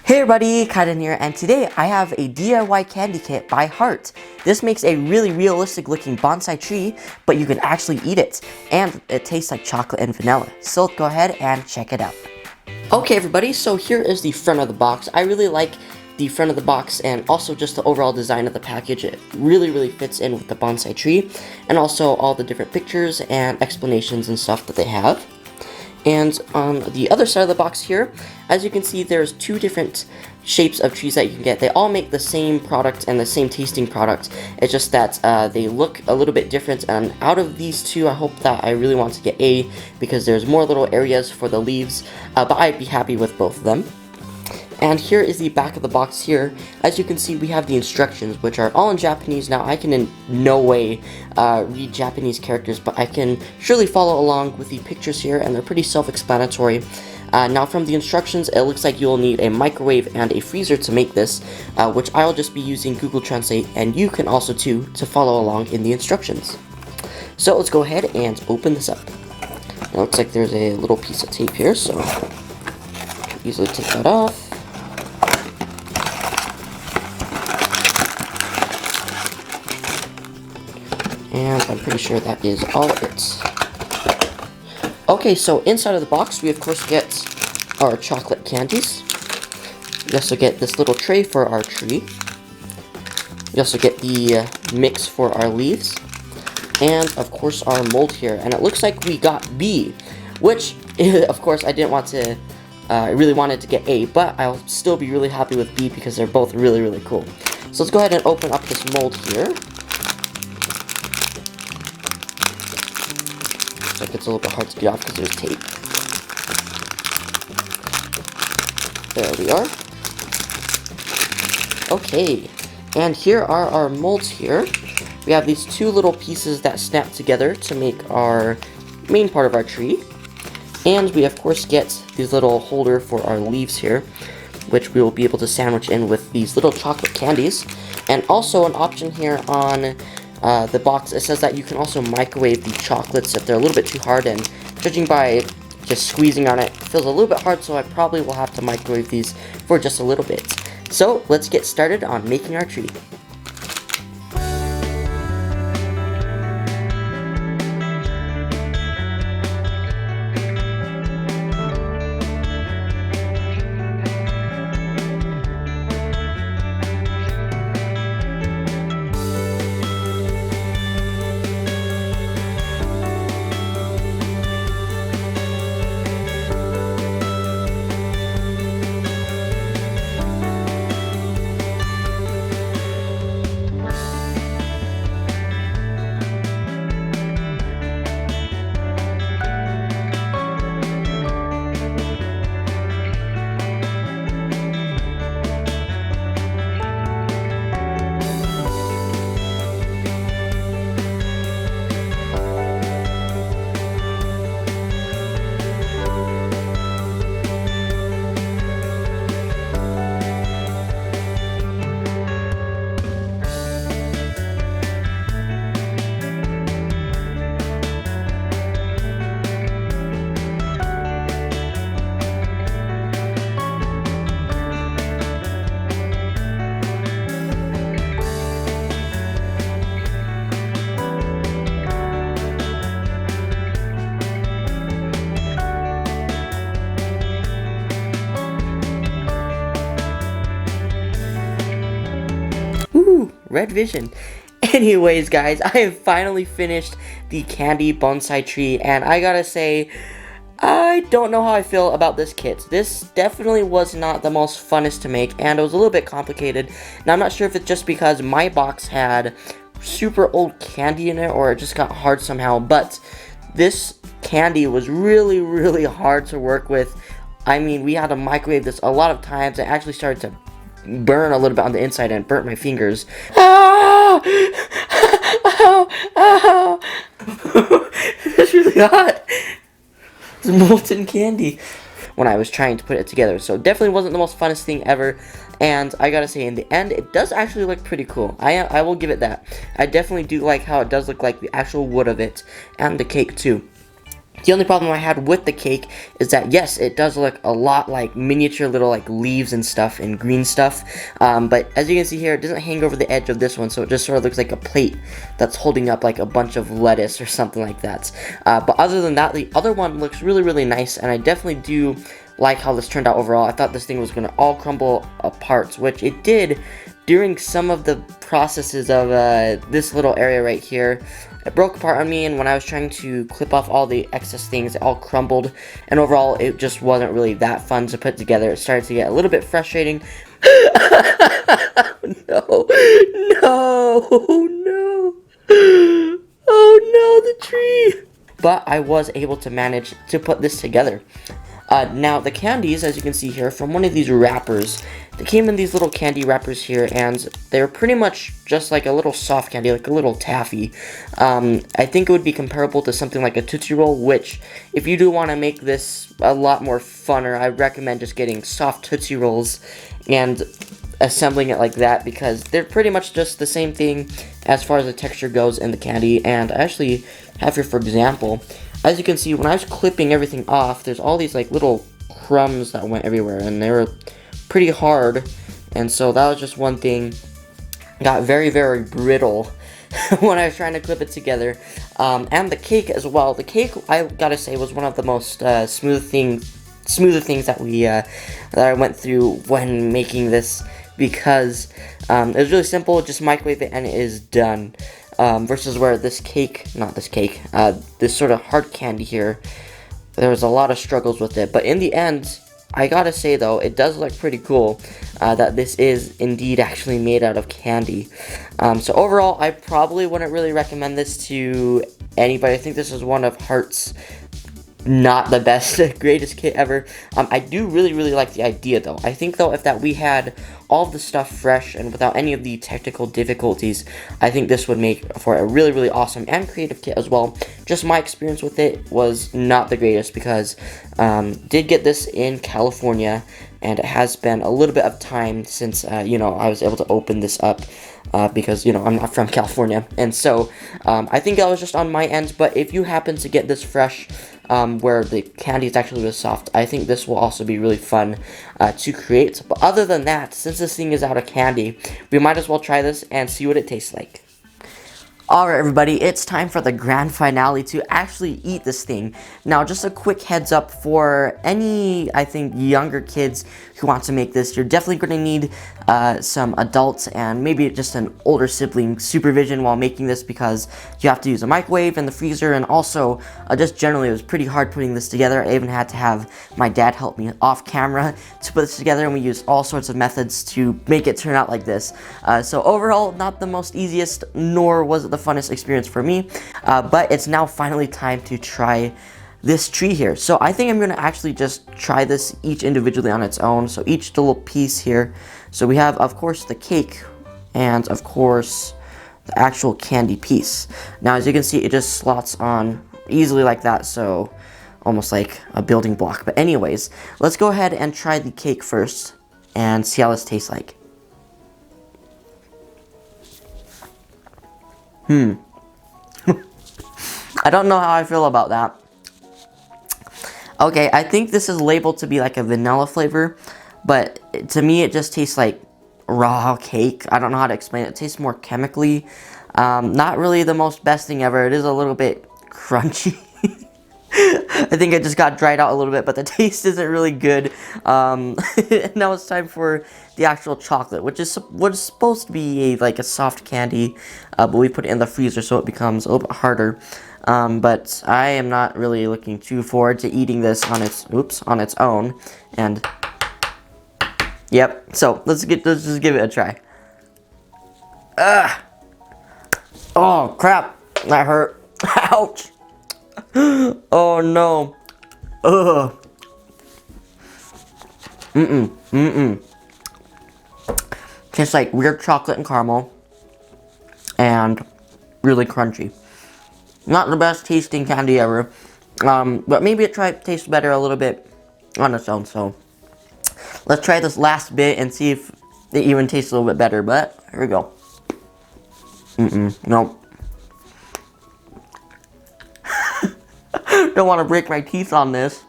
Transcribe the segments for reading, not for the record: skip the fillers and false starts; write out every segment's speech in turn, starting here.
Hey everybody, Kaiden here, and today I have a DIY candy kit by Heart. This makes a really realistic looking bonsai tree, but you can actually eat it, and it tastes like chocolate and vanilla. So go ahead and check it out. Okay everybody, so here is the front of the box. I really like the front of the box and also just the overall design of the package. It really fits in with the bonsai tree, and also all the different pictures and explanations and stuff that they have. And on the other side of the box here, as you can see, there's two different shapes of trees that you can get. They all make the same product and the same tasting product. It's just that they look a little bit different, and out of these two, I hope that I really want to get A, because there's more little areas for the leaves, but I'd be happy with both of them. And here is the back of the box here. As you can see, we have the instructions, which are all in Japanese. Now, I can in no way read Japanese characters, but I can surely follow along with the pictures here, and they're pretty self-explanatory. Now, from the instructions, it looks like you'll need a microwave and a freezer to make this, which I'll just be using Google Translate, and you can also to follow along in the instructions. So let's go ahead and open this up. It looks like there's a little piece of tape here, so I can easily take that off. And I'm pretty sure that is all of it. Okay, so inside of the box, we of course get our chocolate candies. We also get this little tray for our tree. We also get the mix for our leaves. And of course our mold here. And it looks like we got B, which of course I didn't want to, I really wanted to get A, but I'll still be really happy with B because they're both really cool. So let's go ahead and open up this mold here. Like it's a little bit hard to get off because there's tape. There we are. Okay, and here are our molds here. We have these two little pieces that snap together to make our main part of our tree. And we of course get this little holder for our leaves here, which we will be able to sandwich in with these little chocolate candies. And also an option here on the box, it says that you can also microwave the chocolates if they're a little bit too hard, and judging by just squeezing on it, it feels a little bit hard, so I probably will have to microwave these for just a little bit. So let's get started on making our tree. Ooh, red vision. Anyways, guys, I have finally finished the candy bonsai tree, and I gotta say, I don't know how I feel about this kit. This definitely was not the most funnest to make, and it was a little bit complicated. Now, I'm not sure if it's just because my box had super old candy in it, or it just got hard somehow, but this candy was really hard to work with. I mean, we had to microwave this a lot of times. It actually started to burn a little bit on the inside and burnt my fingers. Ah! Ow! Ow! It's really hot. It's molten candy when I was trying to put it together. So definitely wasn't the most funnest thing ever. And I gotta say, in the end, it does actually look pretty cool. I will give it that. I definitely do like how it does look like the actual wood of it, and the cake too. The only problem I had with the cake is that, yes, it does look a lot like miniature little like leaves and stuff and green stuff, but as you can see here, it doesn't hang over the edge of this one, so it just sort of looks like a plate that's holding up like a bunch of lettuce or something like that. But other than that, the other one looks really, really nice, and I definitely do like how this turned out overall. I thought this thing was going to all crumble apart, which it did during some of the processes of this little area right here. It broke apart on me, and when I was trying to clip off all the excess things, it all crumbled, and overall, it just wasn't really that fun to put together. It started to get a little bit frustrating. No, no, no. Oh no, the tree. But I was able to manage to put this together. Now, the candies, as you can see here, from one of these wrappers, they came in these little candy wrappers here, and they're pretty much just like a little soft candy, like a little taffy. I think it would be comparable to something like a Tootsie Roll, which, if you do want to make this a lot more funner, I recommend just getting soft Tootsie Rolls and assembling it like that, because they're pretty much just the same thing as far as the texture goes in the candy. And I actually have here, for example, as you can see, when I was clipping everything off, there's all these like little crumbs that went everywhere, and they were pretty hard, and so that was just one thing. Got very, very brittle when I was trying to clip it together. And the cake as well. The cake, I gotta say, was one of the most smoother things that I went through when making this, because it was really simple. Just microwave it and it is done. Versus where this sort of hard candy here, there was a lot of struggles with it. But in the end, I gotta say though, it does look pretty cool that this is indeed actually made out of candy. So overall, I probably wouldn't really recommend this to anybody. I think this is one of Heart's not the best, greatest kit ever. I do really, really like the idea though. I think though, if we had all of the stuff fresh and without any of the technical difficulties, I think this would make for a really, really awesome and creative kit as well. Just my experience with it was not the greatest, because did get this in California, and it has been a little bit of time since I was able to open this up. Because, I'm not from California, and so I think that was just on my end. But if you happen to get this fresh, where the candy is actually really soft, I think this will also be really fun to create. But other than that, since this thing is out of candy, we might as well try this and see what it tastes like. Alright everybody, it's time for the grand finale to actually eat this thing. Now, just a quick heads up for any, I think, younger kids who want to make this. You're definitely going to need some adults and maybe just an older sibling supervision while making this, because you have to use a microwave and the freezer, and also just generally it was pretty hard putting this together. I even had to have my dad help me off camera to put this together, and we used all sorts of methods to make it turn out like this. So overall, not the most easiest, nor was it the funnest experience for me, but it's now finally time to try this tree here. So I think I'm going to actually just try this each individually on its own. So each little piece here. So we have, of course, the cake, and of course the actual candy piece. Now, as you can see, it just slots on easily like that, so almost like a building block. But anyways, let's go ahead and try the cake first and see how this tastes like. I don't know how I feel about that. Okay, I think this is labeled to be like a vanilla flavor, but to me it just tastes like raw cake. I don't know how to explain it. It tastes more chemically. Not really the most best thing ever. It is a little bit crunchy. I think it just got dried out a little bit, but the taste isn't really good. Now it's time for the actual chocolate, which is supposed to be like a soft candy, but we put it in the freezer so it becomes a little bit harder. But I am not really looking too forward to eating this on its own. And yep, so let's just give it a try. Oh crap, that hurt. Ouch. Oh no. Ugh. Tastes like weird chocolate and caramel, and really crunchy. Not the best tasting candy ever, but maybe it tastes better a little bit on its own. So let's try this last bit and see if it even tastes a little bit better. But here we go. Nope. Don't want to break my teeth on this.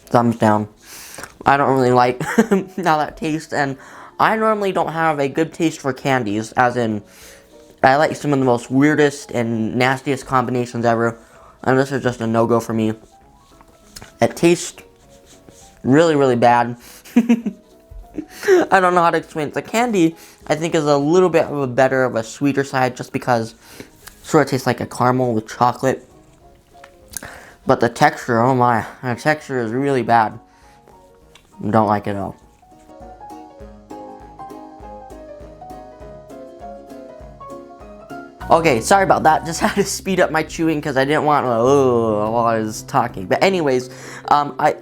Thumbs down. I don't really like how that tastes, and I normally don't have a good taste for candies, as in, I like some of the most weirdest and nastiest combinations ever, and this is just a no-go for me. It tastes really, really bad. I don't know how to explain it. The candy, I think, is a little bit of a sweeter side, just because it sort of tastes like a caramel with chocolate. But the texture, oh my, the texture is really bad. Don't like it at all. Okay, sorry about that. Just had to speed up my chewing because I didn't want to, while I was talking. But anyways, I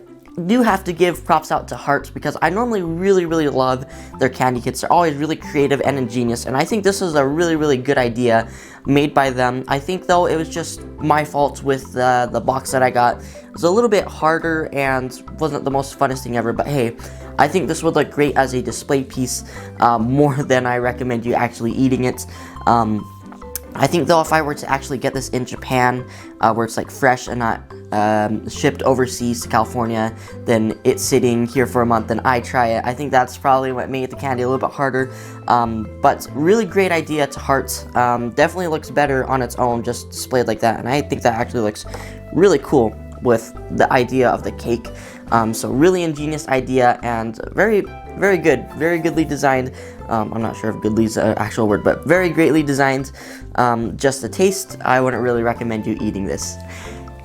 do have to give props out to Hearts because I normally really, really love their candy kits. They're always really creative and ingenious, and I think this is a really, really good idea made by them. I think, though, it was just my fault with the box that I got. It was a little bit harder and wasn't the most funnest thing ever, but hey, I think this would look great as a display piece, more than I recommend you actually eating it. I think, though, if I were to actually get this in Japan, where it's like fresh and not shipped overseas to California, then it's sitting here for a month and I try it, I think that's probably what made the candy a little bit harder. But really great idea to Hearts. Definitely looks better on its own, just displayed like that, and I think that actually looks really cool with the idea of the cake. So really ingenious idea, and very, very good, very goodly designed. I'm not sure if goodly is an actual word, but very greatly designed. Just the taste, I wouldn't really recommend you eating this.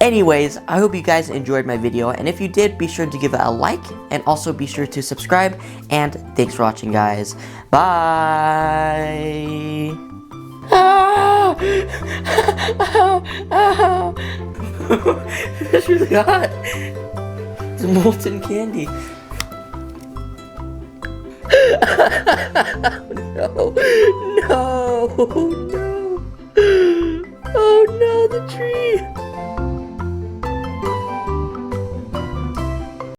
Anyways, I hope you guys enjoyed my video, and if you did, be sure to give it a like, and also be sure to subscribe, and thanks for watching, guys. Bye! Ah! It's really hot. It's molten candy. No, no,